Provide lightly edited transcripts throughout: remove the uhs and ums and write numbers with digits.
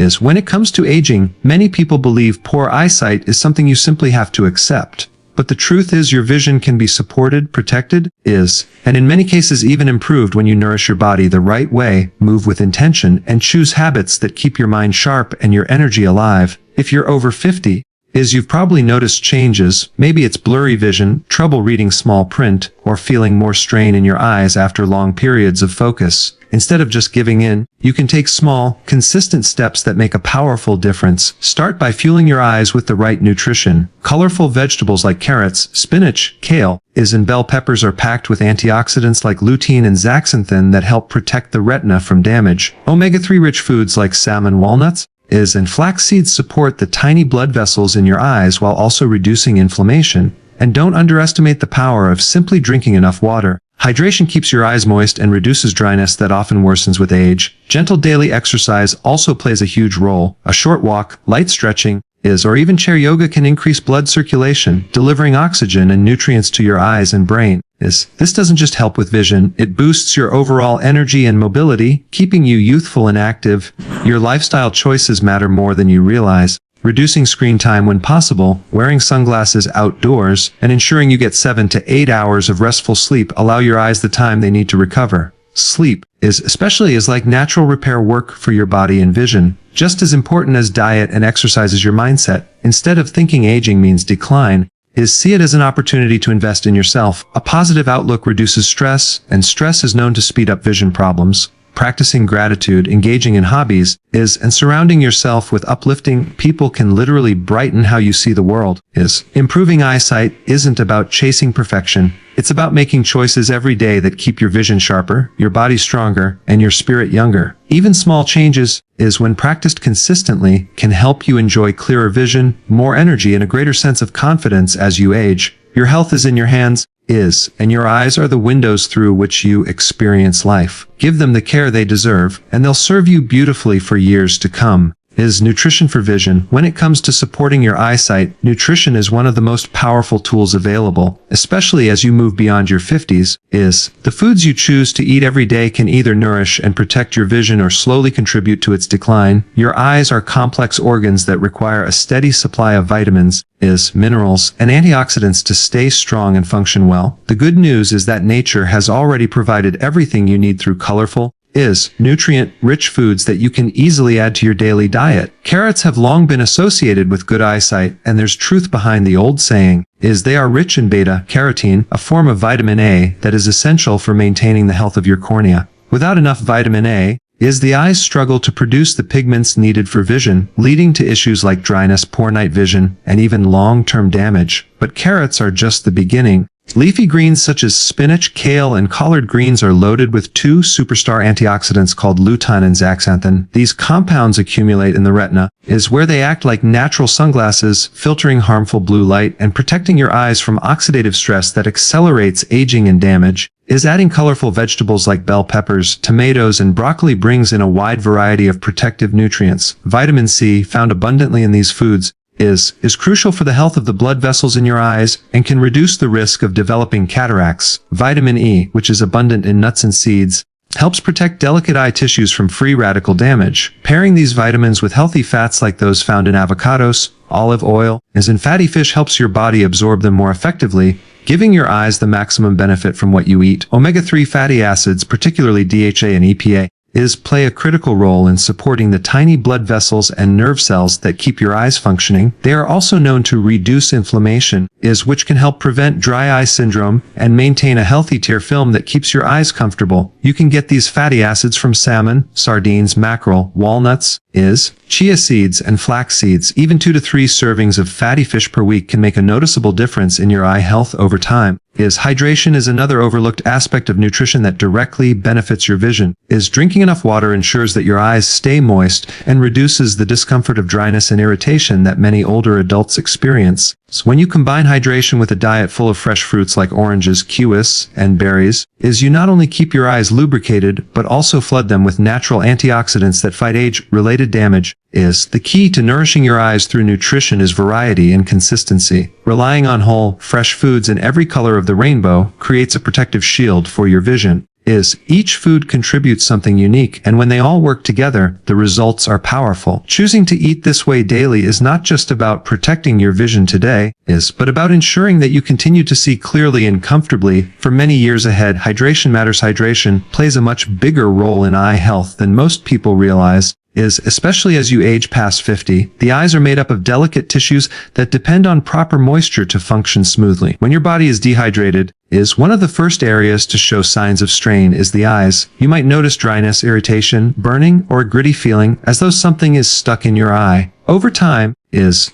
is when it comes to aging, many people believe poor eyesight is something you simply have to accept. But the truth is your vision can be supported, protected, and in many cases even improved when you nourish your body the right way, move with intention, and choose habits that keep your mind sharp and your energy alive. If you're over 50, you've probably noticed changes. Maybe it's blurry vision, trouble reading small print, or feeling more strain in your eyes after long periods of focus. Instead of just giving in, you can take small, consistent steps that make a powerful difference. Start by fueling your eyes with the right nutrition. Colorful vegetables like carrots, spinach, kale, and bell peppers are packed with antioxidants like lutein and zeaxanthin that help protect the retina from damage. Omega-3 rich foods like salmon, walnuts, and flax seeds support the tiny blood vessels in your eyes while also reducing inflammation. And don't underestimate the power of simply drinking enough water. Hydration keeps your eyes moist and reduces dryness that often worsens with age. Gentle daily exercise also plays a huge role. A short walk, light stretching, or even chair yoga can increase blood circulation, delivering oxygen and nutrients to your eyes and brain. This doesn't just help with vision, it boosts your overall energy and mobility, keeping you youthful and active. Your lifestyle choices matter more than you realize. Reducing screen time when possible, wearing sunglasses outdoors, and ensuring you get 7 to 8 hours of restful sleep allow your eyes the time they need to recover. Sleep especially is like natural repair work for your body and vision, just as important as diet and exercise is your mindset. Instead of thinking aging means decline, see it as an opportunity to invest in yourself. A positive outlook reduces stress, and stress is known to speed up vision problems. Practicing gratitude, engaging in hobbies, and surrounding yourself with uplifting people can literally brighten how you see the world. Improving eyesight isn't about chasing perfection. It's about making choices every day that keep your vision sharper, your body stronger, and your spirit younger. Even small changes, when practiced consistently, can help you enjoy clearer vision, more energy, and a greater sense of confidence as you age. Your health is in your hands, and your eyes are the windows through which you experience life. Give them the care they deserve, and they'll serve you beautifully for years to come. Nutrition for vision. When it comes to supporting your eyesight, nutrition is one of the most powerful tools available, especially as you move beyond your 50s. The foods you choose to eat every day can either nourish and protect your vision or slowly contribute to its decline. Your eyes are complex organs that require a steady supply of vitamins, minerals, and antioxidants to stay strong and function well. The good news is that nature has already provided everything you need through colorful, nutrient-rich foods that you can easily add to your daily diet. Carrots have long been associated with good eyesight, and there's truth behind the old saying, they are rich in beta-carotene, a form of vitamin A that is essential for maintaining the health of your cornea. Without enough vitamin A, the eyes struggle to produce the pigments needed for vision, leading to issues like dryness, poor night vision, and even long-term damage. But carrots are just the beginning. Leafy greens such as spinach, kale, and collard greens are loaded with two superstar antioxidants called lutein and zeaxanthin. These compounds accumulate in the retina, where they act like natural sunglasses, filtering harmful blue light and protecting your eyes from oxidative stress that accelerates aging and damage. Adding colorful vegetables like bell peppers, tomatoes, and broccoli brings in a wide variety of protective nutrients. Vitamin C, found abundantly in these foods, is crucial for the health of the blood vessels in your eyes and can reduce the risk of developing cataracts. Vitamin E, which is abundant in nuts and seeds, helps protect delicate eye tissues from free radical damage. Pairing these vitamins with healthy fats like those found in avocados, olive oil, and fatty fish helps your body absorb them more effectively, giving your eyes the maximum benefit from what you eat. Omega-3 fatty acids, particularly DHA and EPA, play a critical role in supporting the tiny blood vessels and nerve cells that keep your eyes functioning. They are also known to reduce inflammation, which can help prevent dry eye syndrome and maintain a healthy tear film that keeps your eyes comfortable. You can get these fatty acids from salmon, sardines, mackerel, walnuts, chia seeds, and flax seeds. Even 2 to 3 servings of fatty fish per week can make a noticeable difference in your eye health over time. Hydration is another overlooked aspect of nutrition that directly benefits your vision. Drinking enough water ensures that your eyes stay moist and reduces the discomfort of dryness and irritation that many older adults experience. When you combine hydration with a diet full of fresh fruits like oranges, kiwis, and berries, you not only keep your eyes lubricated, but also flood them with natural antioxidants that fight age-related damage. The key to nourishing your eyes through nutrition is variety and consistency. Relying on whole, fresh foods in every color of the rainbow creates a protective shield for your vision. each food contributes something unique, and when they all work together, the results are powerful. Choosing to eat this way daily is not just about protecting your vision today, but about ensuring that you continue to see clearly and comfortably for many years ahead. Hydration matters. Hydration plays a much bigger role in eye health than most people realize. Especially as you age past 50, the eyes are made up of delicate tissues that depend on proper moisture to function smoothly. When your body is dehydrated, one of the first areas to show signs of strain is the eyes. You might notice dryness, irritation, burning, or a gritty feeling as though something is stuck in your eye. Over time,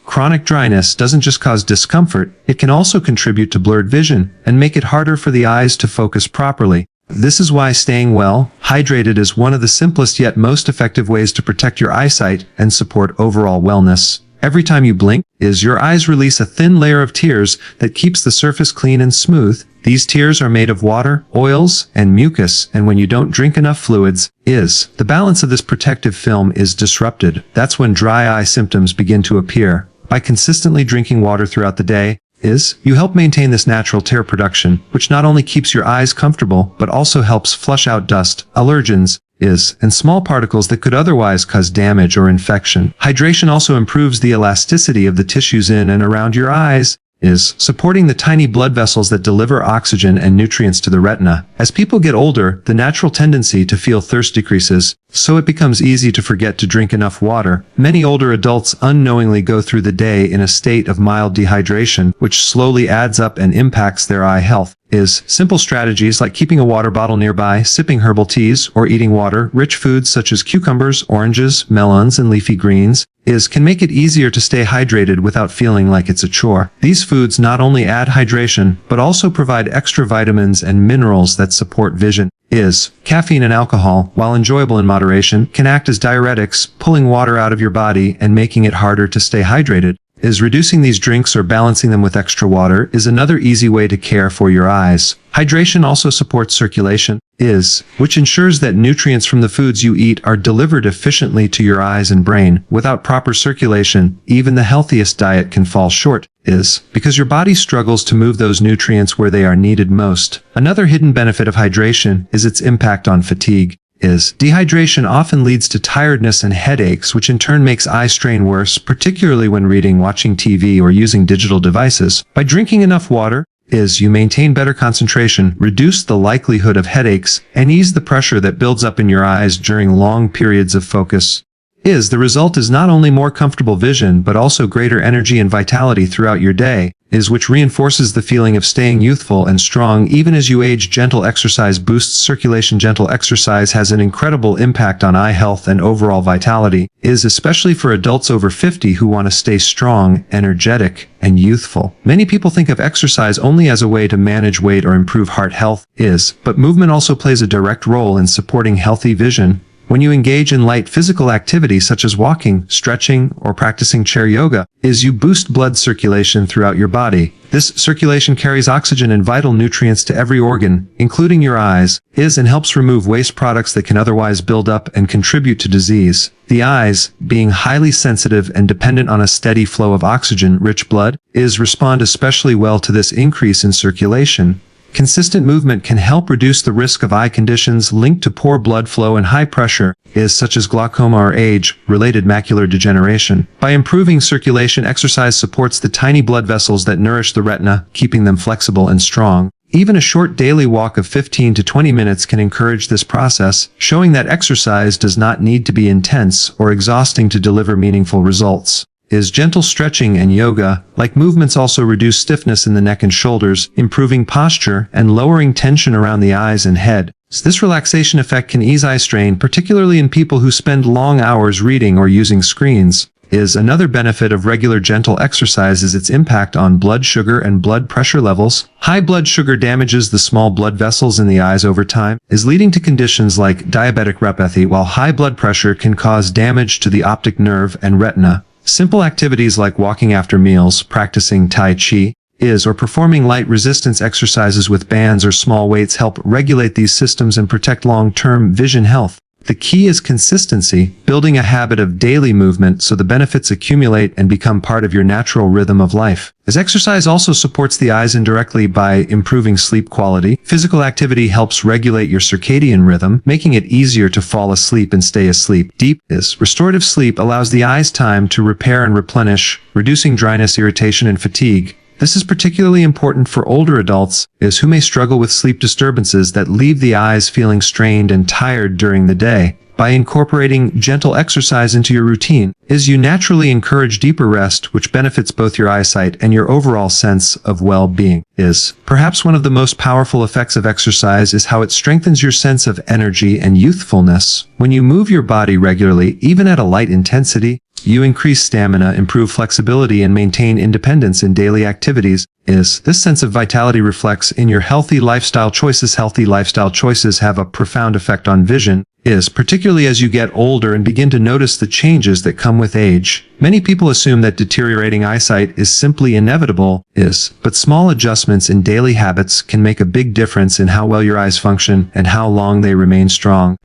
chronic dryness doesn't just cause discomfort, it can also contribute to blurred vision and make it harder for the eyes to focus properly. This is why staying well hydrated is one of the simplest yet most effective ways to protect your eyesight and support overall wellness. Every time you blink, your eyes release a thin layer of tears that keeps the surface clean and smooth. These tears are made of water, oils, and mucus, and when you don't drink enough fluids, the balance of this protective film is disrupted. That's when dry eye symptoms begin to appear. By consistently drinking water throughout the day, you help maintain this natural tear production, which not only keeps your eyes comfortable, but also helps flush out dust, allergens, and small particles that could otherwise cause damage or infection. Hydration also improves the elasticity of the tissues in and around your eyes, supporting the tiny blood vessels that deliver oxygen and nutrients to the retina. As people get older, the natural tendency to feel thirst decreases, so it becomes easy to forget to drink enough water. Many older adults unknowingly go through the day in a state of mild dehydration, which slowly adds up and impacts their eye health. Simple strategies like keeping a water bottle nearby, sipping herbal teas, or eating water-rich foods such as cucumbers, oranges, melons, and leafy greens, can make it easier to stay hydrated without feeling like it's a chore. These foods not only add hydration, but also provide extra vitamins and minerals that support vision. Caffeine and alcohol, while enjoyable in moderation, can act as diuretics, pulling water out of your body and making it harder to stay hydrated. Reducing these drinks or balancing them with extra water is another easy way to care for your eyes. Hydration also supports circulation, which ensures that nutrients from the foods you eat are delivered efficiently to your eyes and brain. Without proper circulation, even the healthiest diet can fall short, because your body struggles to move those nutrients where they are needed most. Another hidden benefit of hydration is its impact on fatigue. Dehydration often leads to tiredness and headaches, which in turn makes eye strain worse, particularly when reading, watching TV, or using digital devices. By drinking enough water, you maintain better concentration, reduce the likelihood of headaches, and ease the pressure that builds up in your eyes during long periods of focus. The result is not only more comfortable vision, but also greater energy and vitality throughout your day, which reinforces the feeling of staying youthful and strong even as you age. Gentle exercise boosts circulation. Gentle exercise has an incredible impact on eye health and overall vitality, especially for adults over 50 who want to stay strong, energetic, and youthful. Many people think of exercise only as a way to manage weight or improve heart health, but movement also plays a direct role in supporting healthy vision. When you engage in light physical activity such as walking, stretching, or practicing chair yoga, you boost blood circulation throughout your body. This circulation carries oxygen and vital nutrients to every organ, including your eyes, and helps remove waste products that can otherwise build up and contribute to disease. The eyes, being highly sensitive and dependent on a steady flow of oxygen-rich blood, respond especially well to this increase in circulation. Consistent movement can help reduce the risk of eye conditions linked to poor blood flow and high pressure, such as glaucoma or age-related macular degeneration. By improving circulation, exercise supports the tiny blood vessels that nourish the retina, keeping them flexible and strong. Even a short daily walk of 15 to 20 minutes can encourage this process, showing that exercise does not need to be intense or exhausting to deliver meaningful results. Gentle stretching and yoga-like movements also reduce stiffness in the neck and shoulders, improving posture and lowering tension around the eyes and head. This relaxation effect can ease eye strain, particularly in people who spend long hours reading or using screens. Another benefit of regular gentle exercise is its impact on blood sugar and blood pressure levels. High blood sugar damages the small blood vessels in the eyes over time, leading to conditions like diabetic retinopathy, while high blood pressure can cause damage to the optic nerve and retina. Simple activities like walking after meals, practicing Tai Chi, or performing light resistance exercises with bands or small weights help regulate these systems and protect long-term vision health. The key is consistency, building a habit of daily movement so the benefits accumulate and become part of your natural rhythm of life. As exercise also supports the eyes indirectly by improving sleep quality, physical activity helps regulate your circadian rhythm, making it easier to fall asleep and stay asleep. Deep is restorative sleep allows the eyes time to repair and replenish, reducing dryness, irritation, and fatigue. This is particularly important for older adults, who may struggle with sleep disturbances that leave the eyes feeling strained and tired during the day. By incorporating gentle exercise into your routine, you naturally encourage deeper rest, which benefits both your eyesight and your overall sense of well-being. Perhaps one of the most powerful effects of exercise is how it strengthens your sense of energy and youthfulness. When you move your body regularly, even at a light intensity, you increase stamina, improve flexibility, and maintain independence in daily activities. This sense of vitality reflects in your healthy lifestyle choices. Healthy lifestyle choices have a profound effect on vision, particularly as you get older and begin to notice the changes that come with age. Many people assume that deteriorating eyesight is simply inevitable, but small adjustments in daily habits can make a big difference in how well your eyes function and how long they remain strong.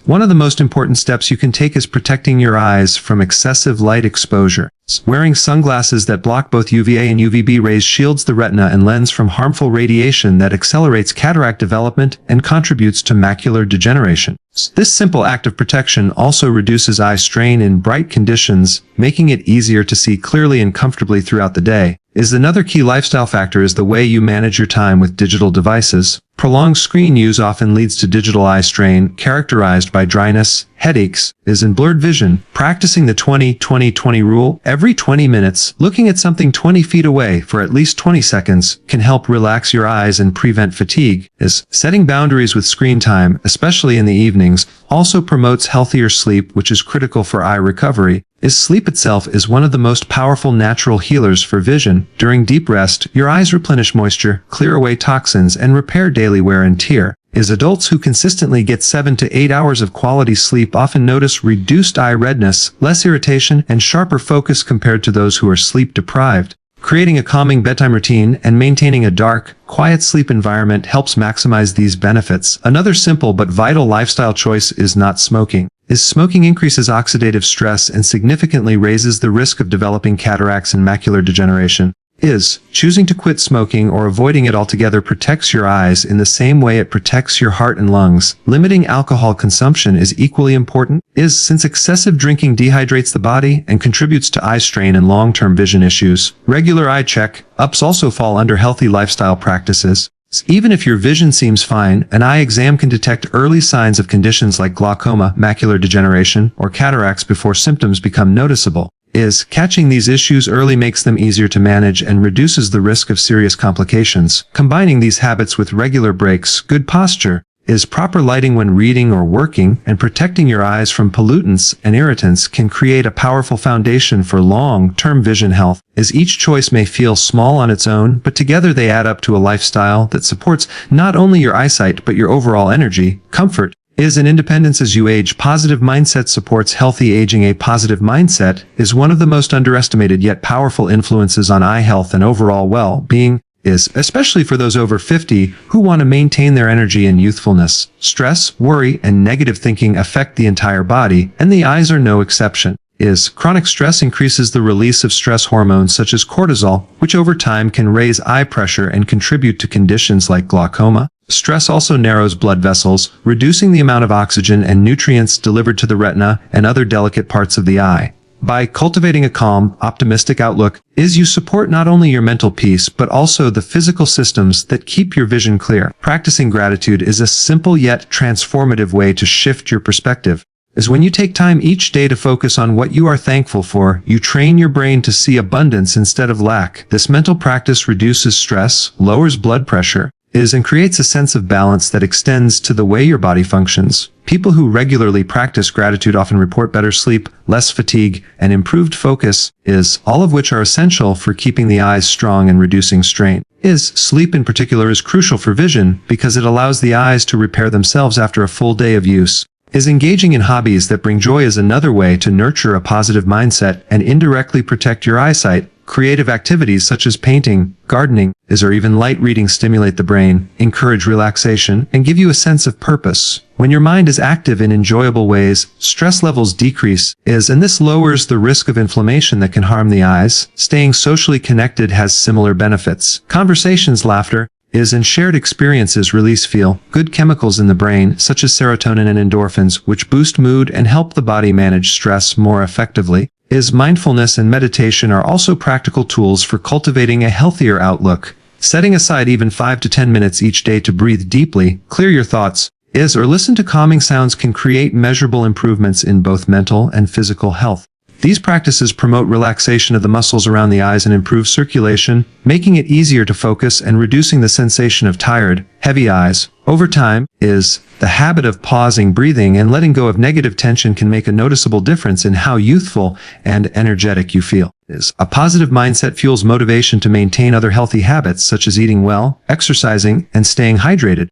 One of the most important steps you can take is protecting your eyes from excessive light exposure. Wearing sunglasses that block both UVA and UVB rays shields the retina and lens from harmful radiation that accelerates cataract development and contributes to macular degeneration. This simple act of protection also reduces eye strain in bright conditions, making it easier to see clearly and comfortably throughout the day. Another key lifestyle factor is the way you manage your time with digital devices. Prolonged screen use often leads to digital eye strain, characterized by dryness, headaches, and blurred vision. Practicing the 20-20-20 rule, every 20 minutes, looking at something 20 feet away for at least 20 seconds, can help relax your eyes and prevent fatigue. Setting boundaries with screen time, especially in the evenings, also promotes healthier sleep, which is critical for eye recovery. Sleep itself is one of the most powerful natural healers for vision. During deep rest, your eyes replenish moisture, clear away toxins, and repair daily wear and tear. Adults who consistently get 7 to 8 hours of quality sleep often notice reduced eye redness, less irritation, and sharper focus compared to those who are sleep deprived. Creating a calming bedtime routine and maintaining a dark, quiet sleep environment helps maximize these benefits. Another simple but vital lifestyle choice is not smoking. Smoking increases oxidative stress and significantly raises the risk of developing cataracts and macular degeneration. Choosing to quit smoking or avoiding it altogether protects your eyes in the same way it protects your heart and lungs. Limiting alcohol consumption is equally important, since excessive drinking dehydrates the body and contributes to eye strain and long-term vision issues. Regular eye check-ups also fall under healthy lifestyle practices. Even if your vision seems fine, an eye exam can detect early signs of conditions like glaucoma, macular degeneration, or cataracts before symptoms become noticeable. Catching these issues early makes them easier to manage and reduces the risk of serious complications. Combining these habits with regular breaks, good posture, proper lighting when reading or working, and protecting your eyes from pollutants and irritants can create a powerful foundation for long-term vision health. Each choice may feel small on its own, but together they add up to a lifestyle that supports not only your eyesight but your overall energy, comfort, and independence as you age. Positive mindset supports healthy aging. A positive mindset is one of the most underestimated yet powerful influences on eye health and overall well-being, especially for those over 50 who want to maintain their energy and youthfulness. Stress, worry, and negative thinking affect the entire body, and the eyes are no exception. Chronic stress increases the release of stress hormones such as cortisol, which over time can raise eye pressure and contribute to conditions like glaucoma. Stress also narrows blood vessels, reducing the amount of oxygen and nutrients delivered to the retina and other delicate parts of the eye. By cultivating a calm, optimistic outlook, you support not only your mental peace but also the physical systems that keep your vision clear. Practicing gratitude is a simple yet transformative way to shift your perspective. When you take time each day to focus on what you are thankful for, you train your brain to see abundance instead of lack. This mental practice reduces stress, lowers blood pressure, and creates a sense of balance that extends to the way your body functions. People who regularly practice gratitude often report better sleep, less fatigue, and improved focus, all of which are essential for keeping the eyes strong and reducing strain. Sleep in particular is crucial for vision because it allows the eyes to repair themselves after a full day of use. Engaging in hobbies that bring joy is another way to nurture a positive mindset and indirectly protect your eyesight. Creative activities such as painting, gardening, or even light reading stimulate the brain, encourage relaxation, and give you a sense of purpose. When your mind is active in enjoyable ways, stress levels decrease, and this lowers the risk of inflammation that can harm the eyes. Staying socially connected has similar benefits. Conversations, laughter, and shared experiences release feel-good chemicals in the brain, such as serotonin and endorphins, which boost mood and help the body manage stress more effectively. Mindfulness and meditation are also practical tools for cultivating a healthier outlook. Setting aside even 5 to 10 minutes each day to breathe deeply, clear your thoughts, or listen to calming sounds can create measurable improvements in both mental and physical health. These practices promote relaxation of the muscles around the eyes and improve circulation, making it easier to focus and reducing the sensation of tired, heavy eyes. Over time, the habit of pausing, breathing, and letting go of negative tension can make a noticeable difference in how youthful and energetic you feel. A positive mindset fuels motivation to maintain other healthy habits such as eating well, exercising, and staying hydrated.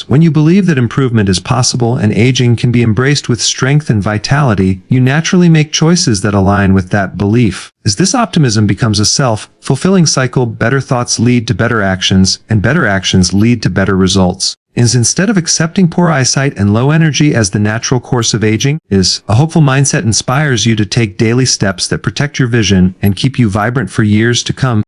When you believe that improvement is possible and aging can be embraced with strength and vitality, you naturally make choices that align with that belief. As this optimism becomes a self-fulfilling cycle, better thoughts lead to better actions, and better actions lead to better results. Instead of accepting poor eyesight and low energy as the natural course of aging, a hopeful mindset inspires you to take daily steps that protect your vision and keep you vibrant for years to come.